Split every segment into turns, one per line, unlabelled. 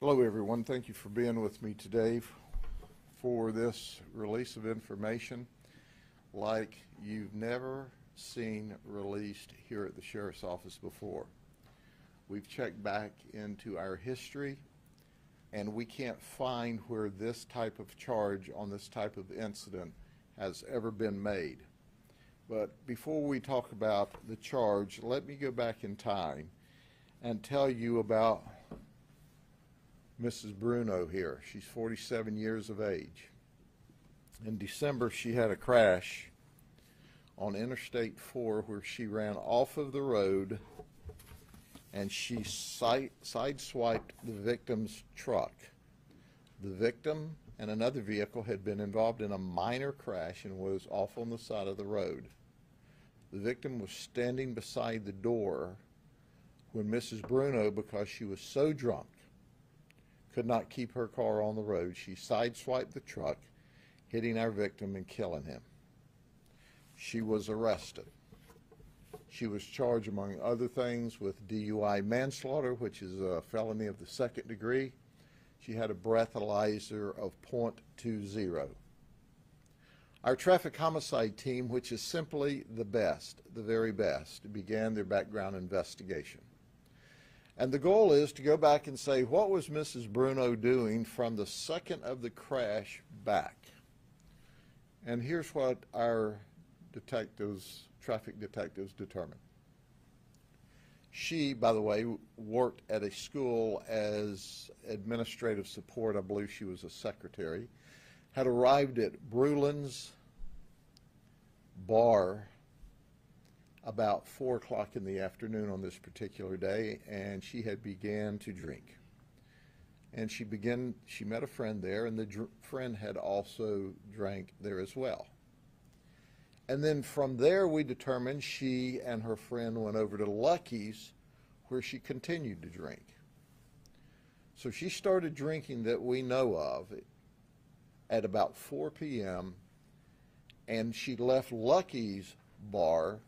Hello everyone, thank you for being with me today for this release of information like you've never seen released here at the Sheriff's Office before. We've checked back into our history and we can't find where this type of charge on this type of incident has ever been made. But before we talk about the charge, let me go back in time and tell you about Mrs. Bruno here. She's 47 years of age. In December, she had a crash on Interstate 4 where she ran off of the road and she sideswiped the victim's truck. The victim and another vehicle had been involved in a minor crash and was off on the side of the road. The victim was standing beside the door when Mrs. Bruno, because she was so drunk, could not keep her car on the road. She sideswiped the truck, hitting our victim and killing him. She was arrested. She was charged, among other things, with DUI manslaughter, which is a felony of the second degree. She had a breathalyzer of .20. Our traffic homicide team, which is simply the best, the very best, began their background investigation. And the goal is to go back and say, what was Mrs. Bruno doing from the second of the crash back? And here's what our detectives, traffic detectives, determined. She, by the way, worked at a school as administrative support. I believe she was a secretary. Had arrived at Brulin's bar about 4 o'clock in the afternoon on this particular day, and she had began to drink. And she met a friend there, and the friend had also drank there as well. And then from there we determined she and her friend went over to Lucky's, where she continued to drink. So she started drinking that we know of at about 4 p.m., and she left Lucky's bar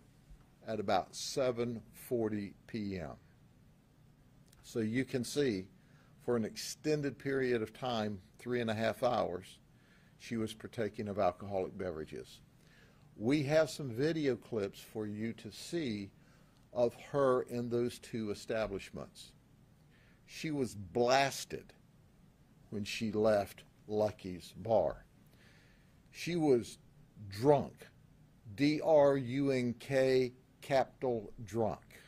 at about 7:40 p.m. So you can see, for an extended period of time, 3.5 hours, she was partaking of alcoholic beverages. We have some video clips for you to see of her in those two establishments. She was blasted when she left Lucky's bar. She was drunk, D-R-U-N-K, capital drunk.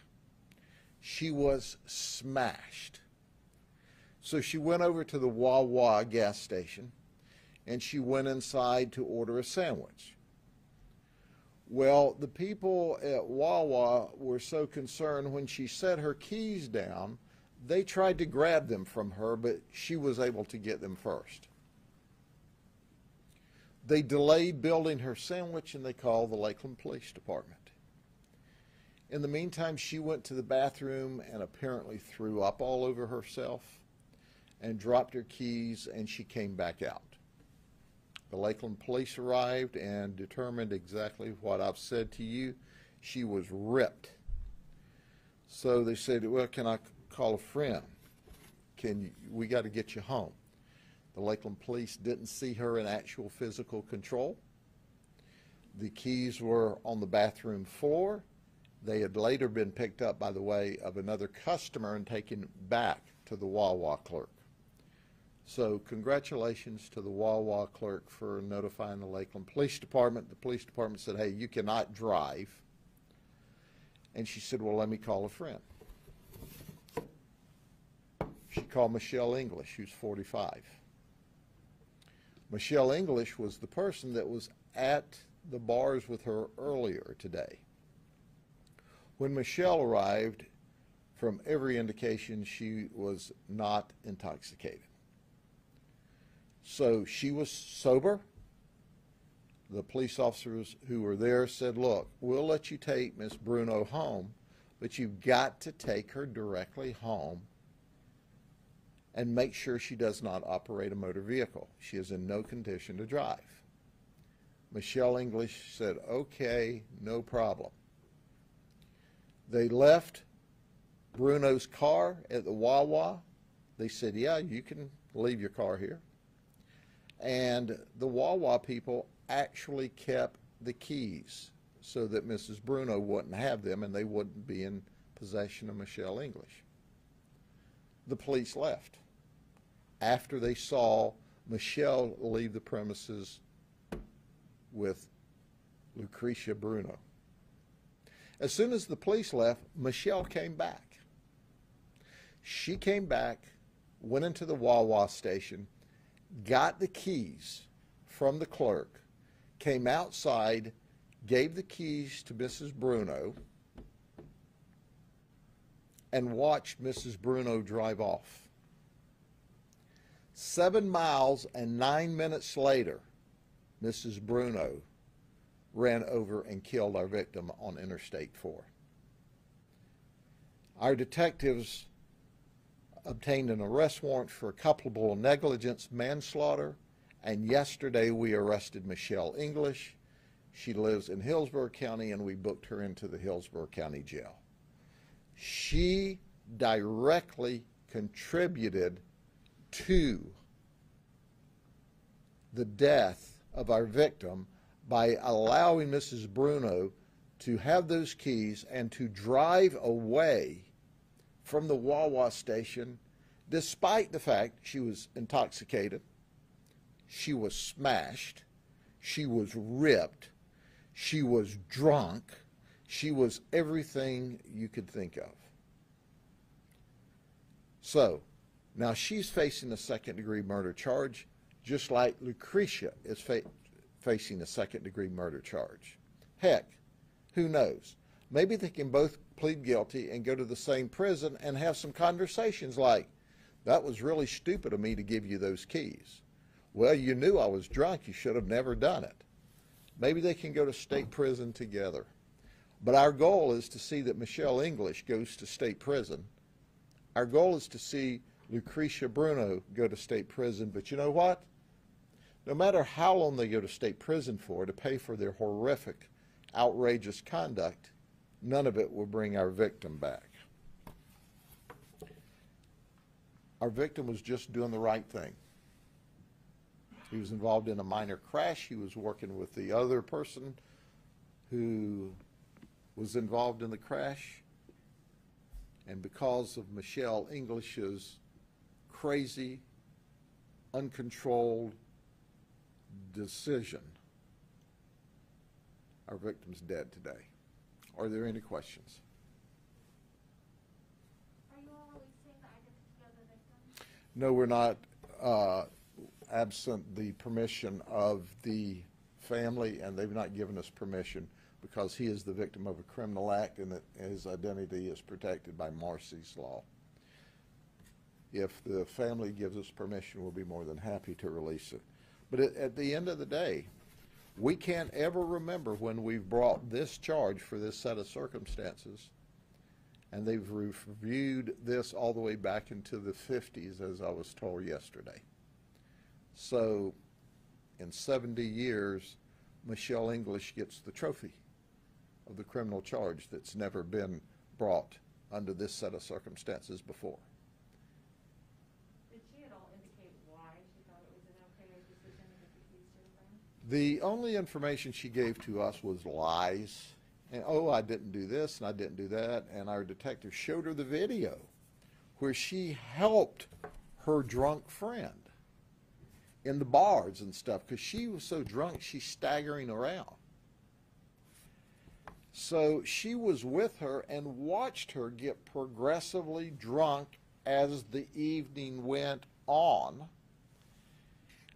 She was smashed. So she went over to the Wawa gas station and she went inside to order a sandwich. Well, the people at Wawa were so concerned when she set her keys down, they tried to grab them from her, but she was able to get them first. They delayed building her sandwich and they called the Lakeland Police Department. In the meantime, she went to the bathroom and apparently threw up all over herself and dropped her keys, and she came back out. The Lakeland police arrived and determined exactly what I've said to you. She was ripped. So they said, well, can I call a friend? We got to get you home. The Lakeland police didn't see her in actual physical control. The keys were on the bathroom floor. They had later been picked up, by the way, of another customer and taken back to the Wawa clerk. So congratulations to the Wawa clerk for notifying the Lakeland Police Department. The police department said, hey, you cannot drive. And she said, well, let me call a friend. She called Michelle English, who's 45. Michelle English was the person that was at the bars with her earlier today. When Michelle arrived, from every indication, she was not intoxicated. So she was sober. The police officers who were there said, look, we'll let you take Miss Bruno home, but you've got to take her directly home and make sure she does not operate a motor vehicle. She is in no condition to drive. Michelle English said, okay, no problem. They left Bruno's car at the Wawa. They said, yeah, you can leave your car here. And the Wawa people actually kept the keys so that Mrs. Bruno wouldn't have them and they wouldn't be in possession of Michelle English. The police left after they saw Michelle leave the premises with Lucretia Bruno. As soon as the police left, Michelle came back. She came back, went into the Wawa station, got the keys from the clerk, came outside, gave the keys to Mrs. Bruno, and watched Mrs. Bruno drive off. 7 miles and 9 minutes later, Mrs. Bruno ran over and killed our victim on Interstate 4. Our detectives obtained an arrest warrant for culpable negligence manslaughter, and yesterday we arrested Michelle English. She lives in Hillsborough County, and we booked her into the Hillsborough County Jail. She directly contributed to the death of our victim by allowing Mrs. Bruno to have those keys and to drive away from the Wawa station despite the fact she was intoxicated, she was smashed, she was ripped, she was drunk, she was everything you could think of. So, now she's facing a second-degree murder charge, just like Lucretia is facing a second-degree murder charge. Heck, who knows? Maybe they can both plead guilty and go to the same prison and have some conversations like, that was really stupid of me to give you those keys. Well, you knew I was drunk. You should have never done it. Maybe they can go to state prison together. But our goal is to see that Michelle English goes to state prison. Our goal is to see Lucretia Bruno go to state prison. But you know what? No matter how long they go to state prison for to pay for their horrific, outrageous conduct, none of it will bring our victim back. Our victim was just doing the right thing. He was involved in a minor crash. He was working with the other person who was involved in the crash. And because of Michelle English's crazy, uncontrolled decision, our victim's dead today. Are there any questions?
Are you all releasing the identity of the victim?
No, we're not, absent the permission of the family, and they've not given us permission because he is the victim of a criminal act and that his identity is protected by Marcy's law. If the family gives us permission, we'll be more than happy to release it. But at the end of the day, we can't ever remember when we've brought this charge for this set of circumstances, and they've reviewed this all the way back into the 50s, as I was told yesterday. So in 70 years, Michelle English gets the trophy of the criminal charge that's never been brought under this set of circumstances before.
Did she at all indicate why she thought it was an okay decision to get the keys to the phone?
The only information she gave to us was lies. And, oh, I didn't do this and I didn't do that. And our detective showed her the video where she helped her drunk friend in the bars and stuff because she was so drunk she's staggering around. So she was with her and watched her get progressively drunk as the evening went on.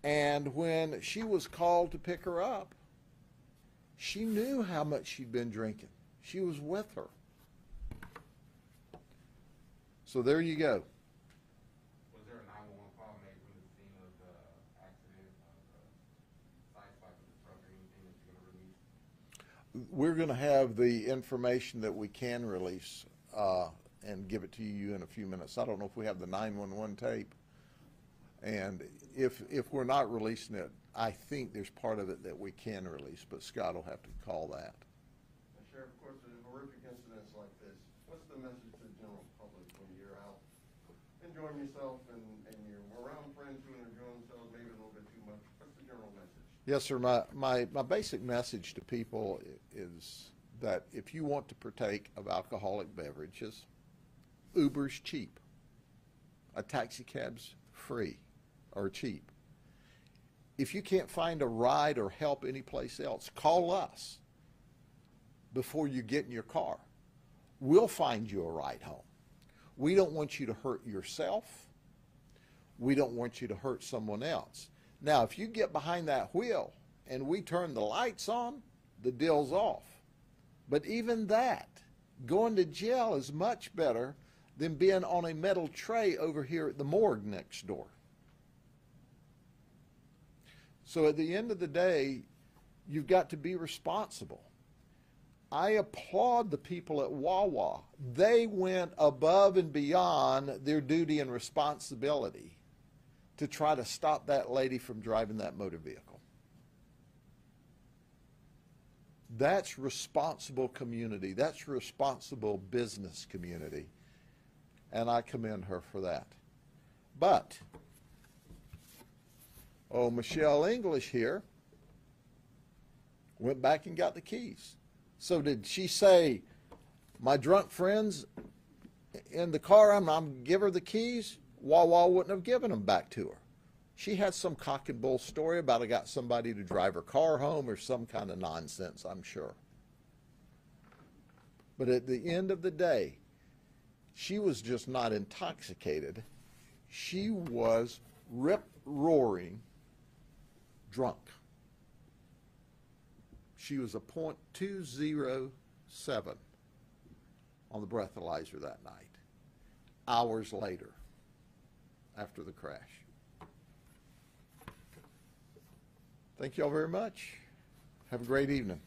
And when she was called to pick her up, she knew how much she'd been drinking. She was with her. So there you go.
Was there a 911 call made from the scene of the accident, side swipe of the truck, or anything that you're going to release?
We're going to have the information that we can release and give it to you in a few minutes. I don't know if we have the 911 tape. And if we're not releasing it, I think there's part of it that we can release, but Scott will have to call that.
Sheriff, of course, in horrific incidents like this, what's the message to the general public when you're out enjoying enjoying yourself and you're around friends who are enjoying themselves maybe a little bit too much, what's the general message?
Yes, sir. My basic message to people is that if you want to partake of alcoholic beverages, Uber's cheap. A taxi cab's free or cheap. If you can't find a ride or help anyplace else, call us before you get in your car. We'll find you a ride home. We don't want you to hurt yourself. We don't want you to hurt someone else. Now, if you get behind that wheel and we turn the lights on, the deal's off. But even that, going to jail is much better than being on a metal tray over here at the morgue next door. So at the end of the day, you've got to be responsible. I applaud the people at Wawa. They went above and beyond their duty and responsibility to try to stop that lady from driving that motor vehicle. That's responsible community. That's responsible business community. And I commend her for that. But, Michelle English here went back and got the keys. So did she say, my drunk friend's in the car, I'm give her the keys? Wawa wouldn't have given them back to her. She had some cock and bull story about I got somebody to drive her car home or some kind of nonsense, I'm sure. But at the end of the day, she was just not intoxicated. She was rip-roaring drunk. She was a .207 on the breathalyzer that night, hours later, after the crash. Thank you all very much. Have a great evening.